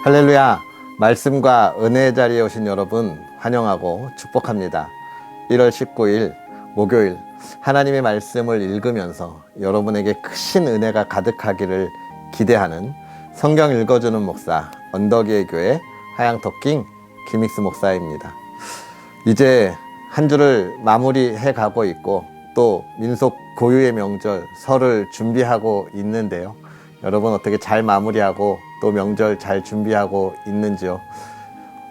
할렐루야! 말씀과 은혜의 자리에 오신 여러분 환영하고 축복합니다. 1월 19일 목요일 하나님의 말씀을 읽으면서 여러분에게 크신 은혜가 가득하기를 기대하는 성경 읽어주는 목사 언덕이의 교회 하양토킹 김익수 목사입니다. 이제 한 주를 마무리해 가고 있고 또 민속 고유의 명절 설을 준비하고 있는데요. 여러분 어떻게 잘 마무리하고 또 명절 잘 준비하고 있는지요?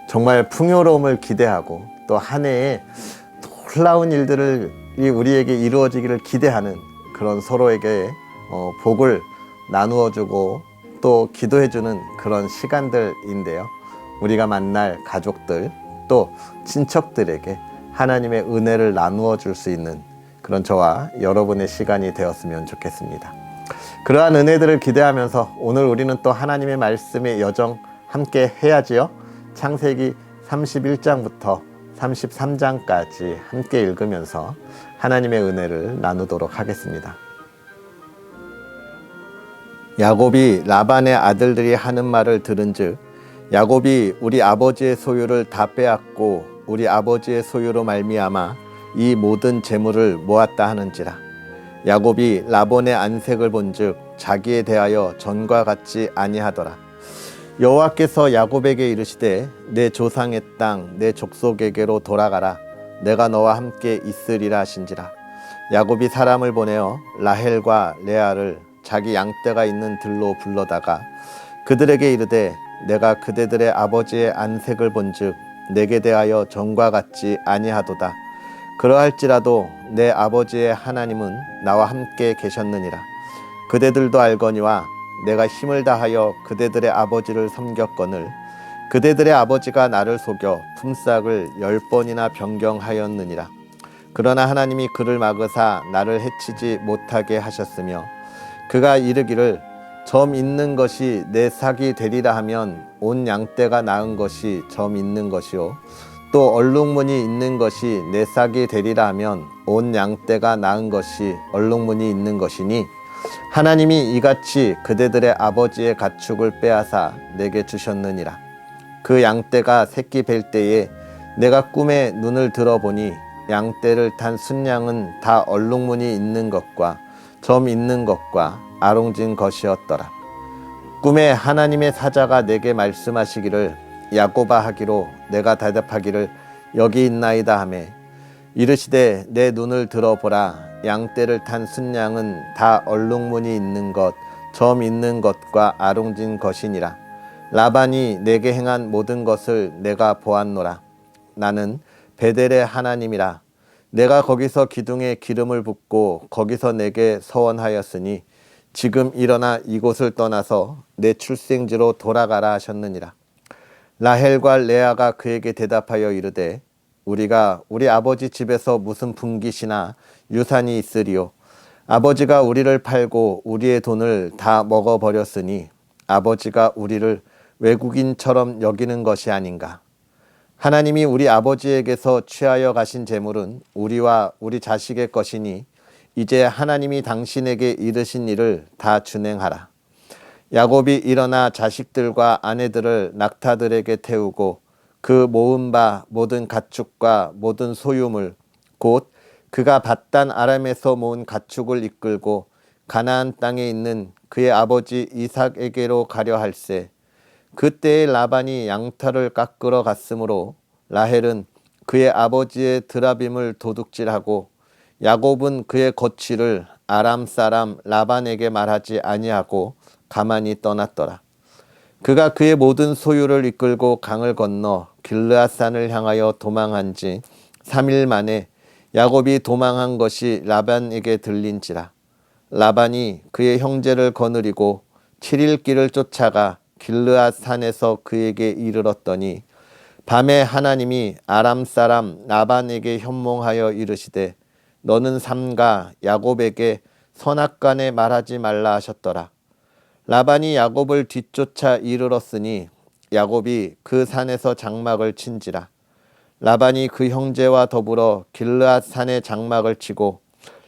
정말 풍요로움을 기대하고 또 한 해에 놀라운 일들이 우리에게 이루어지기를 기대하는 그런 서로에게 복을 나누어주고 또 기도해주는 그런 시간들인데요. 우리가 만날 가족들 또 친척들에게 하나님의 은혜를 나누어 줄 수 있는 그런 저와 여러분의 시간이 되었으면 좋겠습니다. 그러한 은혜들을 기대하면서 오늘 우리는 또 하나님의 말씀의 여정 함께 해야지요. 창세기 31장부터 33장까지 함께 읽으면서 하나님의 은혜를 나누도록 하겠습니다. 야곱이 라반의 아들들이 하는 말을 들은즉 야곱이 우리 아버지의 소유를 다 빼앗고 우리 아버지의 소유로 말미암아 이 모든 재물을 모았다 하는지라. 야곱이 라본의 안색을 본즉 자기에 대하여 전과 같지 아니하더라. 여호와께서 야곱에게 이르시되 내 조상의 땅 내 족속에게로 돌아가라. 내가 너와 함께 있으리라 하신지라. 야곱이 사람을 보내어 라헬과 레아를 자기 양떼가 있는 들로 불러다가 그들에게 이르되 내가 그대들의 아버지의 안색을 본즉 내게 대하여 전과 같지 아니하도다. 그러할지라도 내 아버지의 하나님은 나와 함께 계셨느니라. 그대들도 알거니와 내가 힘을 다하여 그대들의 아버지를 섬겼거늘 그대들의 아버지가 나를 속여 품삯을 10번이나 변경하였느니라. 그러나 하나님이 그를 막으사 나를 해치지 못하게 하셨으며 그가 이르기를 점 있는 것이 내 삭이 되리라 하면 온 양떼가 낳은 것이 점 있는 것이요 또 얼룩무늬 있는 것이 내 삭이 되리라 하면 온 양떼가 낳은 것이 얼룩무늬 있는 것이니 하나님이 이같이 그대들의 아버지의 가축을 빼앗아 내게 주셨느니라. 그 양떼가 새끼 뵐 때에 내가 꿈에 눈을 들어보니 양떼를 탄 순양은 다 얼룩무늬 있는 것과 점 있는 것과 아롱진 것이었더라. 꿈에 하나님의 사자가 내게 말씀하시기를 야곱아 하기로 내가 대답하기를 여기 있나이다 하매 이르시되 내 눈을 들어보라. 양떼를 탄 순양은 다 얼룩무늬 있는 것, 점 있는 것과 아롱진 것이니라. 라반이 내게 행한 모든 것을 내가 보았노라. 나는 베델의 하나님이라. 내가 거기서 기둥에 기름을 붓고 거기서 내게 서원하였으니 지금 일어나 이곳을 떠나서 내 출생지로 돌아가라 하셨느니라. 라헬과 레아가 그에게 대답하여 이르되 우리가 우리 아버지 집에서 무슨 분깃이나 유산이 있으리요. 아버지가 우리를 팔고 우리의 돈을 다 먹어버렸으니 아버지가 우리를 외국인처럼 여기는 것이 아닌가. 하나님이 우리 아버지에게서 취하여 가신 재물은 우리와 우리 자식의 것이니 이제 하나님이 당신에게 이르신 일을 다 준행하라. 야곱이 일어나 자식들과 아내들을 낙타들에게 태우고 그 모은 바 모든 가축과 모든 소유물 곧 그가 밧단 아람에서 모은 가축을 이끌고 가나안 땅에 있는 그의 아버지 이삭에게로 가려 할세. 그때에 라반이 양털을 깎으러 갔으므로 라헬은 그의 아버지의 드라빔을 도둑질하고 야곱은 그의 거취를 아람 사람 라반에게 말하지 아니하고 가만히 떠났더라. 그가 그의 모든 소유를 이끌고 강을 건너 길르앗산을 향하여 도망한 지 3일 만에 야곱이 도망한 것이 라반에게 들린지라. 라반이 그의 형제를 거느리고 7일 길을 쫓아가 길르앗산에서 그에게 이르렀더니 밤에 하나님이 아람 사람 라반에게 현몽하여 이르시되 너는 삼가 야곱에게 선악간에 말하지 말라 하셨더라. 라반이 야곱을 뒤쫓아 이르렀으니 야곱이 그 산에서 장막을 친지라. 라반이 그 형제와 더불어 길르앗산에 장막을 치고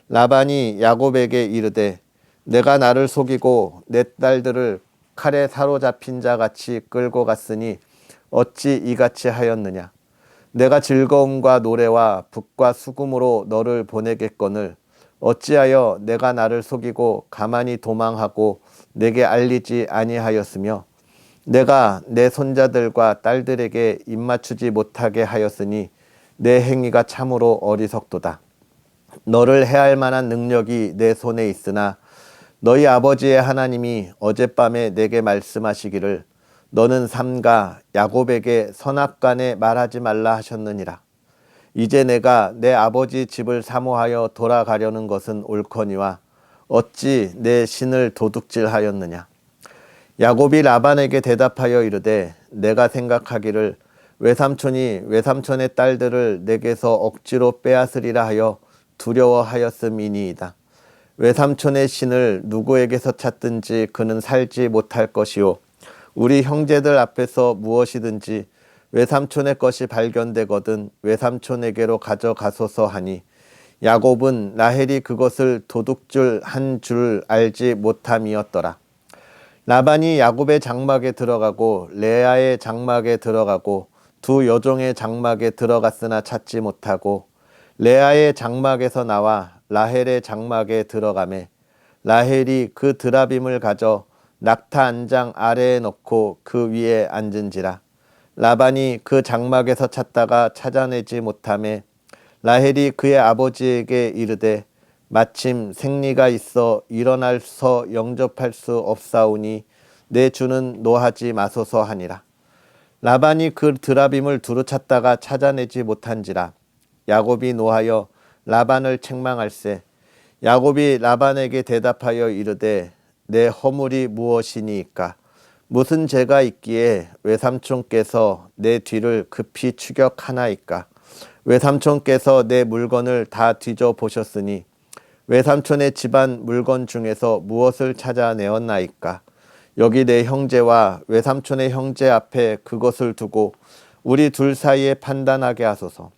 라반이 야곱에게 이르되 내가 나를 속이고 내 딸들을 칼에 사로잡힌 자 같이 끌고 갔으니 어찌 이같이 하였느냐. 내가 즐거움과 노래와 북과 수금으로 너를 보내겠거늘 어찌하여 내가 나를 속이고 가만히 도망하고 내게 알리지 아니하였으며 내가 내 손자들과 딸들에게 입맞추지 못하게 하였으니 내 행위가 참으로 어리석도다. 너를 해할 만한 능력이 내 손에 있으나 너희 아버지의 하나님이 어젯밤에 내게 말씀하시기를 너는 삼가 야곱에게 선악간에 말하지 말라 하셨느니라. 이제 내가 내 아버지 집을 사모하여 돌아가려는 것은 옳거니와 어찌 내 신을 도둑질하였느냐. 야곱이 라반에게 대답하여 이르되 내가 생각하기를 외삼촌이 외삼촌의 딸들을 내게서 억지로 빼앗으리라 하여 두려워하였음이니이다. 외삼촌의 신을 누구에게서 찾든지 그는 살지 못할 것이요 우리 형제들 앞에서 무엇이든지 외삼촌의 것이 발견되거든 외삼촌에게로 가져가소서 하니 야곱은 라헬이 그것을 도둑질 한 줄 알지 못함이었더라. 라반이 야곱의 장막에 들어가고 레아의 장막에 들어가고 두 여종의 장막에 들어갔으나 찾지 못하고 레아의 장막에서 나와 라헬의 장막에 들어가매 라헬이 그 드라빔을 가져 낙타 안장 아래에 놓고 그 위에 앉은지라. 라반이 그 장막에서 찾다가 찾아내지 못하매 라헬이 그의 아버지에게 이르되 마침 생리가 있어 일어나서 영접할 수 없사오니 내 주는 노하지 마소서 하니라. 라반이 그 드라빔을 두루 찾다가 찾아내지 못한지라. 야곱이 노하여 라반을 책망할세. 야곱이 라반에게 대답하여 이르되 내 허물이 무엇이니이까? 무슨 죄가 있기에 외삼촌께서 내 뒤를 급히 추격하나이까? 외삼촌께서 내 물건을 다 뒤져보셨으니 외삼촌의 집안 물건 중에서 무엇을 찾아내었나이까? 여기 내 형제와 외삼촌의 형제 앞에 그것을 두고 우리 둘 사이에 판단하게 하소서.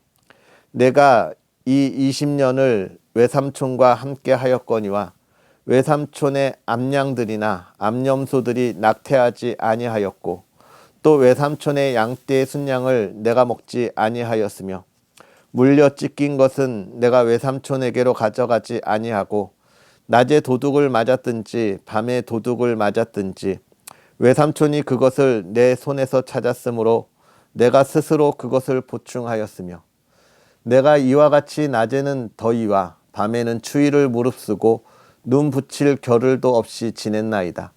내가 이 20년을 외삼촌과 함께 하였거니와 외삼촌의 암양들이나 암염소들이 낙태하지 아니하였고 또 외삼촌의 양떼의 순양을 내가 먹지 아니하였으며 물려 찢긴 것은 내가 외삼촌에게로 가져가지 아니하고 낮에 도둑을 맞았든지 밤에 도둑을 맞았든지 외삼촌이 그것을 내 손에서 찾았으므로 내가 스스로 그것을 보충하였으며 내가 이와 같이 낮에는 더위와 밤에는 추위를 무릅쓰고 눈 붙일 겨를도 없이 지냈나이다.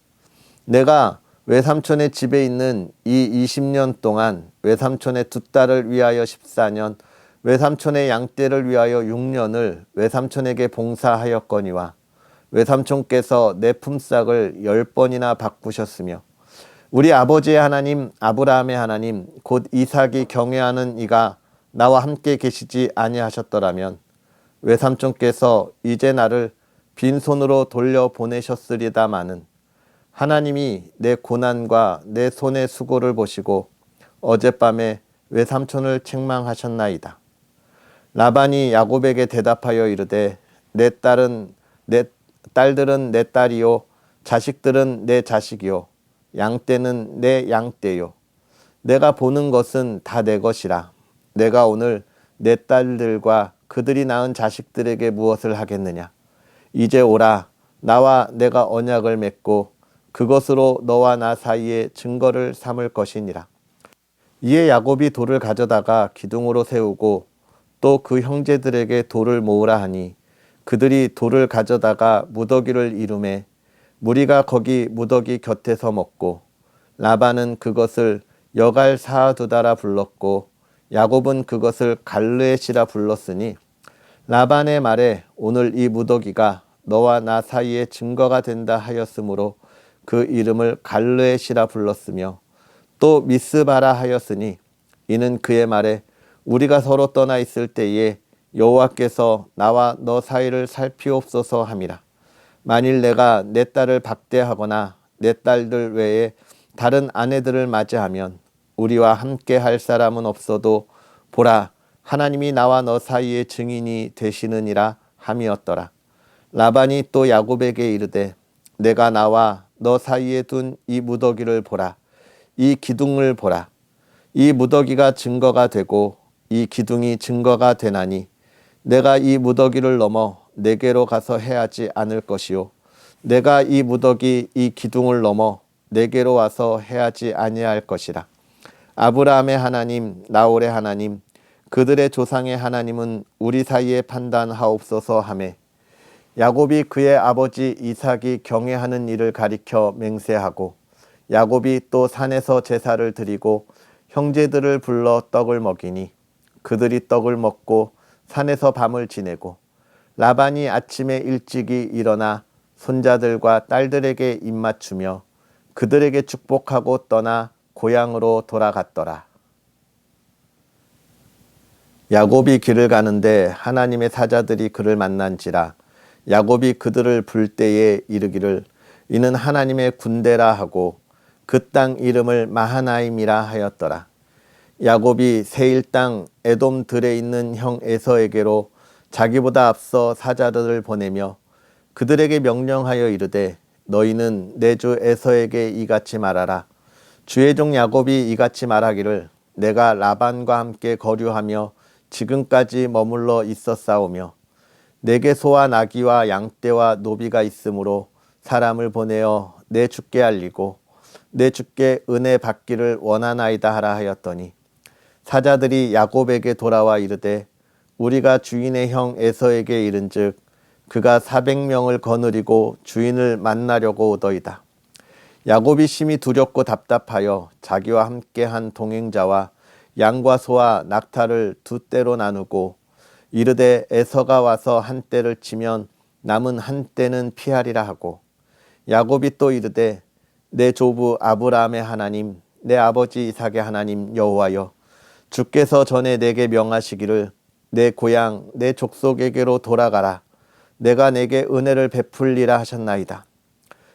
내가 외삼촌의 집에 있는 이 20년 동안 외삼촌의 두 딸을 위하여 14년 외삼촌의 양떼를 위하여 6년을 외삼촌에게 봉사하였거니와 외삼촌께서 내 품삯을 10번이나 바꾸셨으며 우리 아버지의 하나님 아브라함의 하나님 곧 이삭이 경외하는 이가 나와 함께 계시지 아니하셨더라면 외삼촌께서 이제 나를 빈손으로 돌려보내셨으리다마는 하나님이 내 고난과 내 손의 수고를 보시고 어젯밤에 외삼촌을 책망하셨나이다. 라반이 야곱에게 대답하여 이르되 내 딸들은 내 딸이요 자식들은 내 자식이요 양떼는 내 양떼요 내가 보는 것은 다 내 것이라. 내가 오늘 내 딸들과 그들이 낳은 자식들에게 무엇을 하겠느냐. 이제 오라 나와 내가 언약을 맺고 그것으로 너와 나 사이에 증거를 삼을 것이니라. 이에 야곱이 돌을 가져다가 기둥으로 세우고 또 그 형제들에게 돌을 모으라 하니 그들이 돌을 가져다가 무더기를 이루매 무리가 거기 무더기 곁에서 먹고 라반은 그것을 여갈 사두다라 불렀고 야곱은 그것을 갈르엣이라 불렀으니 라반의 말에 오늘 이 무더기가 너와 나 사이에 증거가 된다 하였으므로 그 이름을 갈르엣이라 불렀으며 또 미스바라 하였으니 이는 그의 말에 우리가 서로 떠나 있을 때에 여호와께서 나와 너 사이를 살피옵소서 함이라. 만일 내가 내 딸을 박대하거나 내 딸들 외에 다른 아내들을 맞이하면 우리와 함께 할 사람은 없어도 보라 하나님이 나와 너 사이의 증인이 되시느니라 함이었더라. 라반이 또 야곱에게 이르되 내가 나와 너 사이에 둔 이 무더기를 보라. 이 기둥을 보라. 이 무더기가 증거가 되고 이 기둥이 증거가 되나니 내가 이 무더기를 넘어 내게로 가서 해하지 않을 것이요 내가 이 무더기 이 기둥을 넘어 내게로 와서 해하지 아니할 것이라. 아브라함의 하나님 나홀의 하나님 그들의 조상의 하나님은 우리 사이에 판단하옵소서 하매 야곱이 그의 아버지 이삭이 경외하는 일을 가리켜 맹세하고 야곱이 또 산에서 제사를 드리고 형제들을 불러 떡을 먹이니 그들이 떡을 먹고 산에서 밤을 지내고 라반이 아침에 일찍이 일어나 손자들과 딸들에게 입맞추며 그들에게 축복하고 떠나 고향으로 돌아갔더라. 야곱이 길을 가는데 하나님의 사자들이 그를 만난지라. 야곱이 그들을 불 때에 이르기를 이는 하나님의 군대라 하고 그 땅 이름을 마하나임이라 하였더라. 야곱이 세일 땅 에돔 들에 있는 형 에서에게로 자기보다 앞서 사자들을 보내며 그들에게 명령하여 이르되 너희는 내 주 에서에게 이같이 말하라. 주의 종 야곱이 이같이 말하기를 내가 라반과 함께 거류하며 지금까지 머물러 있었사오며 내게 소와 나귀와 양떼와 노비가 있으므로 사람을 보내어 내 주께 알리고 내 주께 은혜 받기를 원하나이다 하라 하였더니 사자들이 야곱에게 돌아와 이르되 우리가 주인의 형 에서에게 이른즉 그가 400명을 거느리고 주인을 만나려고 오더이다. 야곱이 심히 두렵고 답답하여 자기와 함께한 동행자와 양과 소와 낙타를 두 떼로 나누고 이르되 에서가 와서 한 떼를 치면 남은 한 떼는 피하리라 하고 야곱이 또 이르되 내 조부 아브라함의 하나님 내 아버지 이삭의 하나님 여호와여 주께서 전에 내게 명하시기를 내 고향 내 족속에게로 돌아가라. 내가 내게 은혜를 베풀리라 하셨나이다.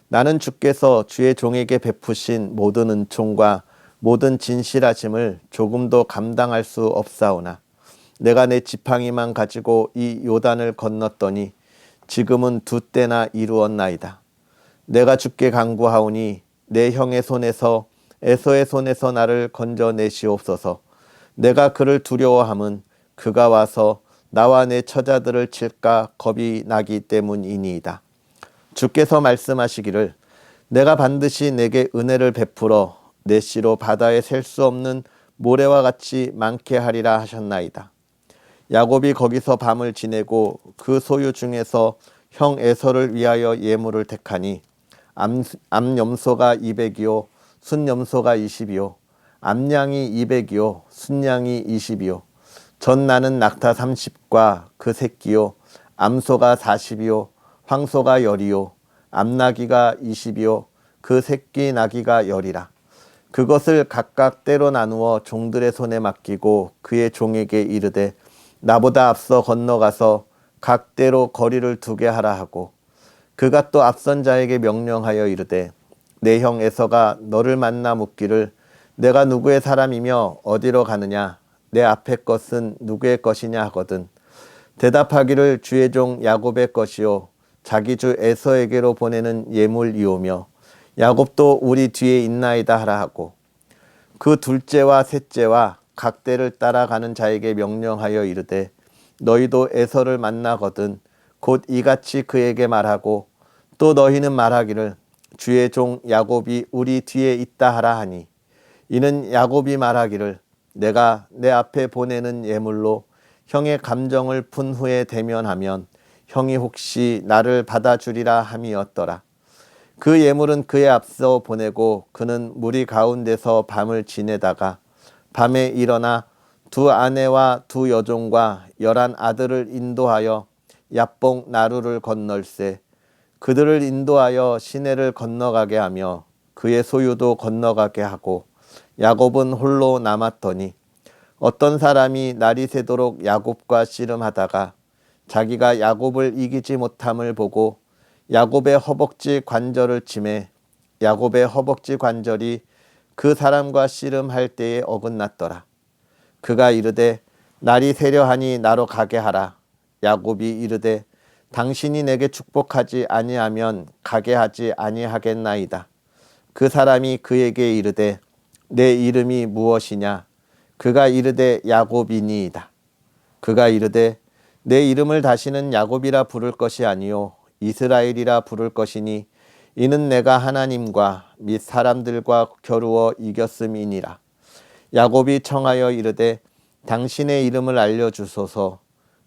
나는 주께서 주의 종에게 베푸신 모든 은총과 모든 진실하심을 조금도 감당할 수 없사오나 내가 내 지팡이만 가지고 이 요단을 건넜더니 지금은 두 때나 이루었나이다. 내가 주께 간구하오니 내 형의 손에서 에서의 손에서 나를 건져내시옵소서. 내가 그를 두려워함은 그가 와서 나와 내 처자들을 칠까 겁이 나기 때문이니이다. 주께서 말씀하시기를 내가 반드시 내게 은혜를 베풀어 내 씨로 바다에 셀 수 없는 모래와 같이 많게 하리라 하셨나이다. 야곱이 거기서 밤을 지내고 그 소유 중에서 형 에서를 위하여 예물을 택하니 암염소가 200이요 순염소가 20이요 암양이 200이요 순양이 20이요 전 나는 낙타 30과 그 새끼요 암소가 40이요 황소가 10이요 암나귀가 20이요 그 새끼 나귀가 10이라. 그것을 각각 때로 나누어 종들의 손에 맡기고 그의 종에게 이르되 나보다 앞서 건너가서 각 때로 거리를 두게 하라 하고 그가 또 앞선 자에게 명령하여 이르되 내 형 에서가 너를 만나 묻기를 내가 누구의 사람이며 어디로 가느냐 내 앞의 것은 누구의 것이냐 하거든 대답하기를 주의 종 야곱의 것이요 자기 주 에서에게로 보내는 예물이오며 야곱도 우리 뒤에 있나이다 하라 하고 그 둘째와 셋째와 각 때를 따라가는 자에게 명령하여 이르되 너희도 에서를 만나거든 곧 이같이 그에게 말하고 또 너희는 말하기를 주의 종 야곱이 우리 뒤에 있다 하라 하니 이는 야곱이 말하기를 내가 내 앞에 보내는 예물로 형의 감정을 푼 후에 대면하면 형이 혹시 나를 받아주리라 함이었더라. 그 예물은 그의 앞서 보내고 그는 무리 가운데서 밤을 지내다가 밤에 일어나 두 아내와 두 여종과 11 아들을 인도하여 얍봉 나루를 건널세 그들을 인도하여 시내를 건너가게 하며 그의 소유도 건너가게 하고 야곱은 홀로 남았더니 어떤 사람이 날이 새도록 야곱과 씨름하다가 자기가 야곱을 이기지 못함을 보고 야곱의 허벅지 관절을 치매 야곱의 허벅지 관절이 그 사람과 씨름할 때에 어긋났더라. 그가 이르되 날이 새려하니 나로 가게 하라. 야곱이 이르되 당신이 내게 축복하지 아니하면 가게 하지 아니하겠나이다. 그 사람이 그에게 이르되 내 이름이 무엇이냐? 그가 이르되 야곱이니이다. 그가 이르되 내 이름을 다시는 야곱이라 부를 것이 아니요 이스라엘이라 부를 것이니 이는 내가 하나님과 및 사람들과 겨루어 이겼음이니라. 야곱이 청하여 이르되 당신의 이름을 알려주소서.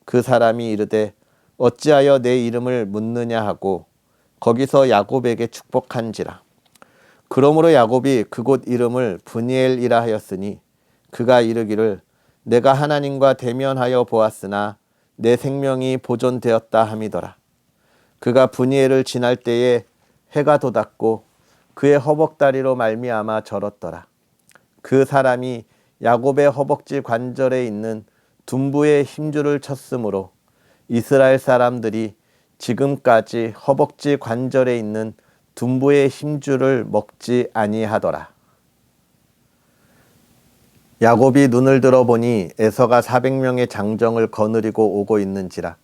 그 사람이 이르되 어찌하여 내 이름을 묻느냐 하고 거기서 야곱에게 축복한지라. 그러므로 야곱이 그곳 이름을 브니엘이라 하였으니 그가 이르기를 내가 하나님과 대면하여 보았으나 내 생명이 보존되었다 함이더라. 그가 브니엘을 지날 때에 해가 돋았고 그의 허벅다리로 말미암아 절었더라. 그 사람이 야곱의 허벅지 관절에 있는 둔부의 힘줄을 쳤으므로 이스라엘 사람들이 지금까지 허벅지 관절에 있는 둔부의 힘줄을 먹지 아니하더라. 야곱이 눈을 들어보니 에서가 400명의 장정을 거느리고 오고 있는지라.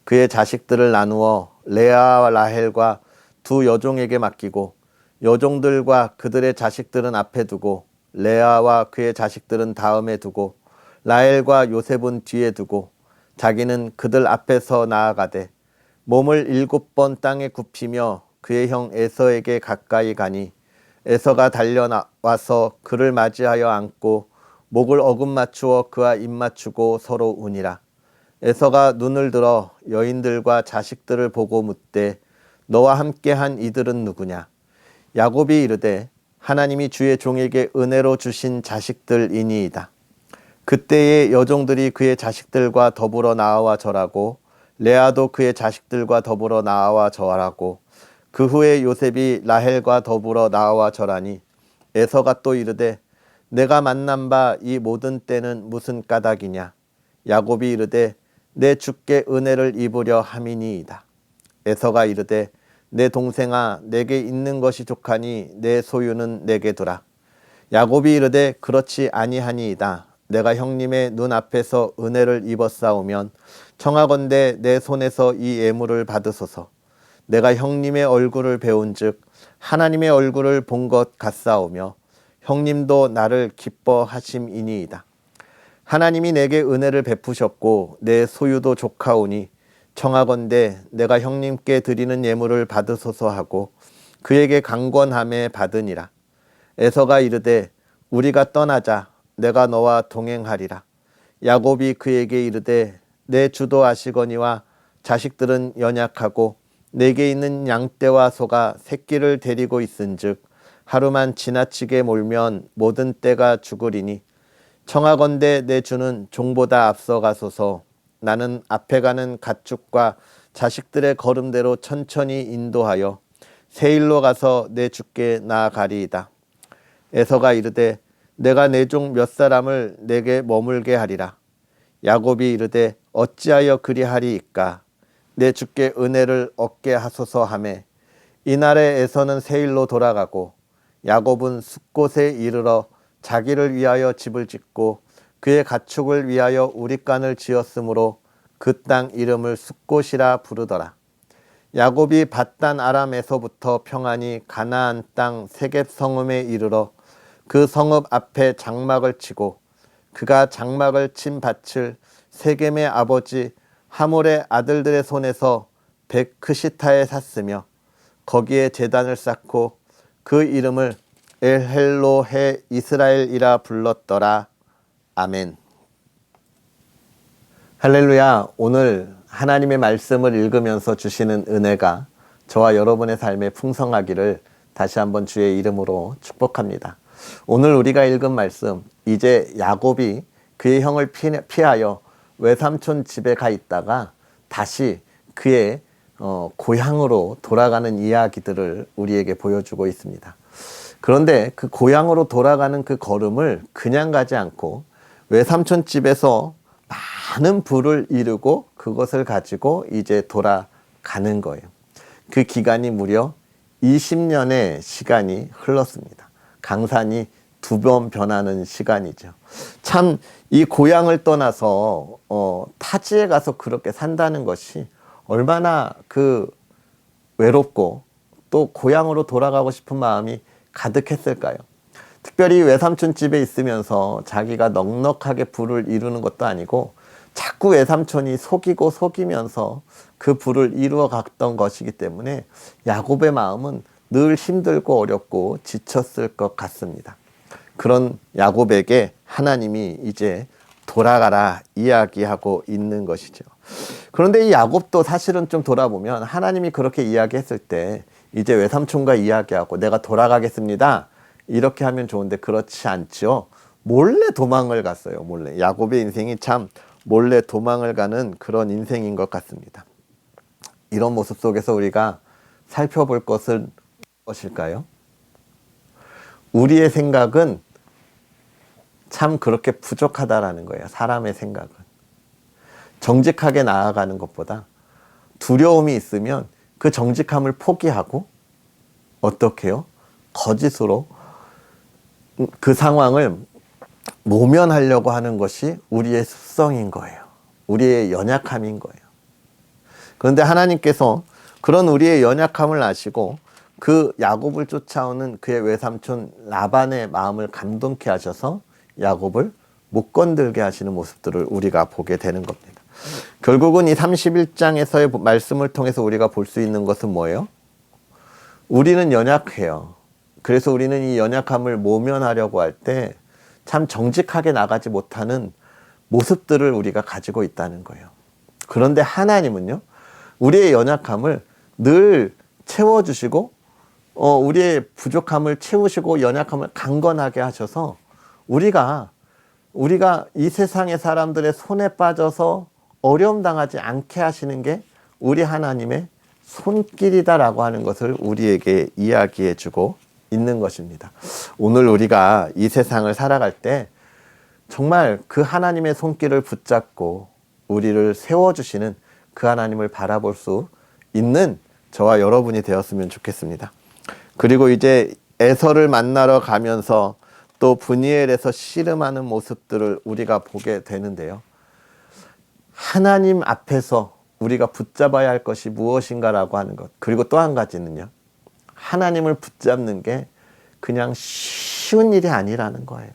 그의 자식들을 나누어 레아와 라헬과 두 여종에게 맡기고 여종들과 그들의 자식들은 앞에 두고 레아와 그의 자식들은 다음에 두고 라헬과 요셉은 뒤에 두고 자기는 그들 앞에서 나아가되 몸을 7번 땅에 굽히며 그의 형 에서에게 가까이 가니 에서가 달려와서 그를 맞이하여 안고 목을 어금맞추어 그와 입맞추고 서로 우니라. 에서가 눈을 들어 여인들과 자식들을 보고 묻되 너와 함께한 이들은 누구냐? 야곱이 이르되 하나님이 주의 종에게 은혜로 주신 자식들이니이다. 그때의 여종들이 그의 자식들과 더불어 나와 절하고 레아도 그의 자식들과 더불어 나와 절하고 그 후에 요셉이 라헬과 더불어 나와 절하니 에서가 또 이르되 내가 만난 바 이 모든 때는 무슨 까닭이냐? 야곱이 이르되 내 주께 은혜를 입으려 함이니이다. 에서가 이르되 내 동생아 내게 있는 것이 족하니 내 소유는 내게 두라. 야곱이 이르되 그렇지 아니하니이다. 내가 형님의 눈앞에서 은혜를 입었사오면 청하건대 내 손에서 이 예물을 받으소서. 내가 형님의 얼굴을 배운즉 하나님의 얼굴을 본 것 같사오며 형님도 나를 기뻐하심이니이다. 하나님이 내게 은혜를 베푸셨고 내 소유도 족하오니 청하건대 내가 형님께 드리는 예물을 받으소서 하고 그에게 강권함에 받으니라. 에서가 이르되 우리가 떠나자. 내가 너와 동행하리라. 야곱이 그에게 이르되 내 주도 아시거니와 자식들은 연약하고 내게 있는 양떼와 소가 새끼를 데리고 있은즉 하루만 지나치게 몰면 모든 떼가 죽으리니 청하건대 내 주는 종보다 앞서가소서. 나는 앞에 가는 가축과 자식들의 걸음대로 천천히 인도하여 세일로 가서 내 주께 나아가리이다. 에서가 이르되 내가 내 종 몇 사람을 내게 머물게 하리라. 야곱이 이르되 어찌하여 그리하리이까? 내 주께 은혜를 얻게 하소서 하매 이날에 에서는 세일로 돌아가고 야곱은 숫곳에 이르러 자기를 위하여 집을 짓고 그의 가축을 위하여 우릿간을 지었으므로 그 땅 이름을 숫곳이라 부르더라. 야곱이 밧단 아람에서부터 평안히 가나안 땅 세겝 성읍에 이르러 그 성읍 앞에 장막을 치고 그가 장막을 친 밭을 세겜의 아버지 하몰의 아들들의 손에서 백크시타에 샀으며 거기에 제단을 쌓고 그 이름을 엘헬로헤 이스라엘이라 불렀더라. 아멘. 할렐루야. 오늘 하나님의 말씀을 읽으면서 주시는 은혜가 저와 여러분의 삶에 풍성하기를 다시 한번 주의 이름으로 축복합니다. 오늘 우리가 읽은 말씀, 이제 야곱이 그의 형을 피하여 외삼촌 집에 가 있다가 다시 그의 고향으로 돌아가는 이야기들을 우리에게 보여주고 있습니다. 그런데 그 고향으로 돌아가는 그 걸음을 그냥 가지 않고 외삼촌 집에서 많은 부를 이루고 그것을 가지고 이제 돌아가는 거예요. 그 기간이 무려 20년의 시간이 흘렀습니다. 강산이 2번 변하는 시간이죠. 참 이 고향을 떠나서 타지에 가서 그렇게 산다는 것이 얼마나 그 외롭고 또 고향으로 돌아가고 싶은 마음이 가득했을까요? 특별히 외삼촌 집에 있으면서 자기가 넉넉하게 부를 이루는 것도 아니고 자꾸 외삼촌이 속이고 속이면서 그 부를 이루어 갔던 것이기 때문에 야곱의 마음은 늘 힘들고 어렵고 지쳤을 것 같습니다. 그런 야곱에게 하나님이 이제 돌아가라 이야기하고 있는 것이죠. 그런데 이 야곱도 사실은 좀 돌아보면 하나님이 그렇게 이야기했을 때 이제 외삼촌과 이야기하고 내가 돌아가겠습니다 이렇게 하면 좋은데 그렇지 않죠. 몰래 도망을 갔어요. 몰래. 야곱의 인생이 참 몰래 도망을 가는 그런 인생인 것 같습니다. 이런 모습 속에서 우리가 살펴볼 것은 무엇일까요? 우리의 생각은 참 그렇게 부족하다라는 거예요. 사람의 생각은. 정직하게 나아가는 것보다 두려움이 있으면 그 정직함을 포기하고 어떻게 해요? 거짓으로 그 상황을 모면하려고 하는 것이 우리의 습성인 거예요. 우리의 연약함인 거예요. 그런데 하나님께서 그런 우리의 연약함을 아시고 그 야곱을 쫓아오는 그의 외삼촌 라반의 마음을 감동케 하셔서 야곱을 못 건들게 하시는 모습들을 우리가 보게 되는 겁니다. 결국은 이 31장에서의 말씀을 통해서 우리가 볼 수 있는 것은 뭐예요? 우리는 연약해요. 그래서 우리는 이 연약함을 모면하려고 할 때 참 정직하게 나가지 못하는 모습들을 우리가 가지고 있다는 거예요. 그런데 하나님은요, 우리의 연약함을 늘 채워주시고 우리의 부족함을 채우시고 연약함을 강건하게 하셔서 우리가 이 세상의 사람들의 손에 빠져서 어려움 당하지 않게 하시는 게 우리 하나님의 손길이다라고 하는 것을 우리에게 이야기해 주고 있는 것입니다. 오늘 우리가 이 세상을 살아갈 때 정말 그 하나님의 손길을 붙잡고 우리를 세워주시는 그 하나님을 바라볼 수 있는 저와 여러분이 되었으면 좋겠습니다. 그리고 이제 에서를 만나러 가면서 또 브니엘에서 씨름하는 모습들을 우리가 보게 되는데요. 하나님 앞에서 우리가 붙잡아야 할 것이 무엇인가라고 하는 것. 그리고 또 한 가지는요. 하나님을 붙잡는 게 그냥 쉬운 일이 아니라는 거예요.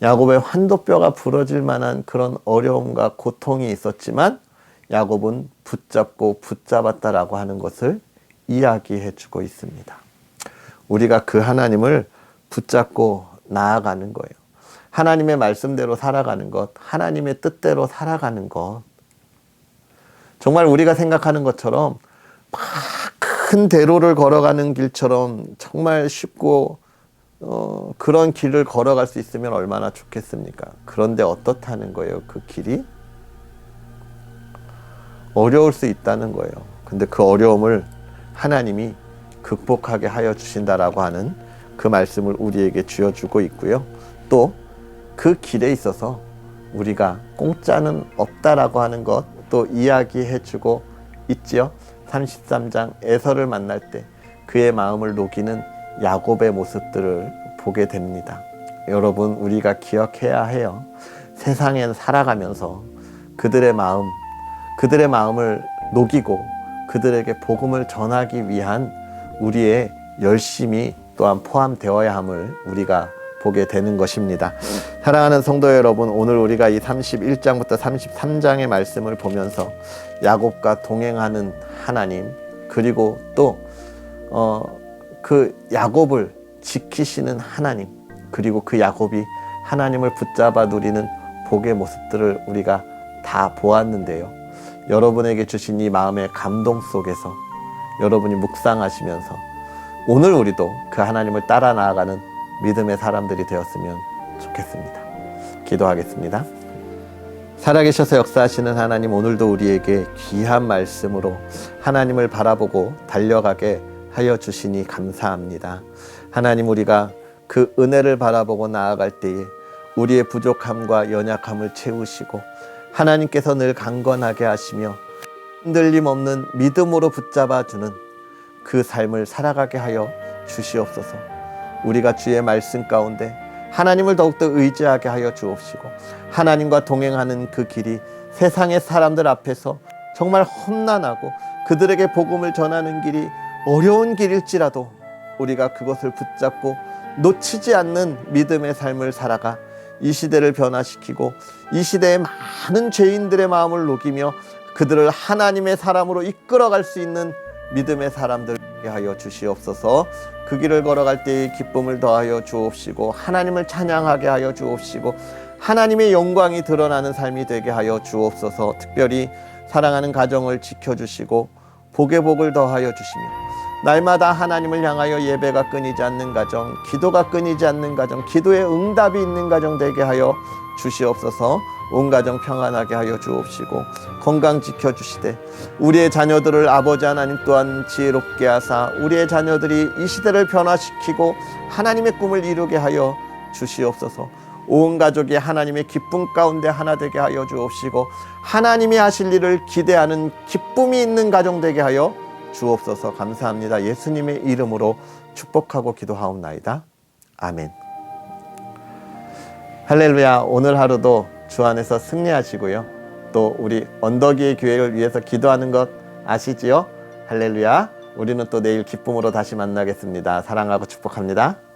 야곱의 환도뼈가 부러질 만한 그런 어려움과 고통이 있었지만 야곱은 붙잡고 붙잡았다라고 하는 것을 이야기해 주고 있습니다. 우리가 그 하나님을 붙잡고 나아가는 거예요. 하나님의 말씀대로 살아가는 것, 하나님의 뜻대로 살아가는 것. 정말 우리가 생각하는 것처럼 막 큰 대로를 걸어가는 길처럼 정말 쉽고 그런 길을 걸어갈 수 있으면 얼마나 좋겠습니까? 그런데 어떻다는 거예요? 그 길이 어려울 수 있다는 거예요. 근데 그 어려움을 하나님이 극복하게 하여 주신다라고 하는 그 말씀을 우리에게 쥐어주고 있고요. 또 그 길에 있어서 우리가 공짜는 없다라고 하는 것 또 이야기해주고 있지요. 33장 에서를 만날 때 그의 마음을 녹이는 야곱의 모습들을 보게 됩니다. 여러분, 우리가 기억해야 해요. 세상에 살아가면서 그들의 마음을 녹이고 그들에게 복음을 전하기 위한 우리의 열심이 또한 포함되어야 함을 우리가 보게 되는 것입니다. 사랑하는 성도 여러분, 오늘 우리가 이 31장부터 33장의 말씀을 보면서 야곱과 동행하는 하나님, 그리고 또 그 야곱을 지키시는 하나님, 그리고 그 야곱이 하나님을 붙잡아 누리는 복의 모습들을 우리가 다 보았는데요. 여러분에게 주신 이 마음의 감동 속에서 여러분이 묵상하시면서 오늘 우리도 그 하나님을 따라 나아가는 믿음의 사람들이 되었으면 좋겠습니다. 기도하겠습니다. 살아계셔서 역사하시는 하나님, 오늘도 우리에게 귀한 말씀으로 하나님을 바라보고 달려가게 하여 주시니 감사합니다. 하나님, 우리가 그 은혜를 바라보고 나아갈 때에 우리의 부족함과 연약함을 채우시고 하나님께서 늘 강건하게 하시며 흔들림 없는 믿음으로 붙잡아주는 그 삶을 살아가게 하여 주시옵소서. 우리가 주의 말씀 가운데 하나님을 더욱더 의지하게 하여 주옵시고 하나님과 동행하는 그 길이 세상의 사람들 앞에서 정말 험난하고 그들에게 복음을 전하는 길이 어려운 길일지라도 우리가 그것을 붙잡고 놓치지 않는 믿음의 삶을 살아가 이 시대를 변화시키고 이 시대의 많은 죄인들의 마음을 녹이며 그들을 하나님의 사람으로 이끌어갈 수 있는 믿음의 사람들 되게 하여 주시옵소서. 그 길을 걸어갈 때의 기쁨을 더하여 주옵시고 하나님을 찬양하게 하여 주옵시고 하나님의 영광이 드러나는 삶이 되게 하여 주옵소서. 특별히 사랑하는 가정을 지켜주시고 복의 복을 더하여 주시며 날마다 하나님을 향하여 예배가 끊이지 않는 가정, 기도가 끊이지 않는 가정, 기도에 응답이 있는 가정 되게 하여 주시옵소서. 온 가정 평안하게 하여 주옵시고 건강 지켜주시되 우리의 자녀들을 아버지 하나님 또한 지혜롭게 하사 우리의 자녀들이 이 시대를 변화시키고 하나님의 꿈을 이루게 하여 주시옵소서. 온 가족이 하나님의 기쁨 가운데 하나 되게 하여 주옵시고 하나님이 하실 일을 기대하는 기쁨이 있는 가정 되게 하여 주옵소서. 감사합니다. 예수님의 이름으로 축복하고 기도하옵나이다. 아멘. 할렐루야. 오늘 하루도 주 안에서 승리하시고요. 또 우리 언덕이의 교회를 위해서 기도하는 것 아시지요? 할렐루야. 우리는 또 내일 기쁨으로 다시 만나겠습니다. 사랑하고 축복합니다.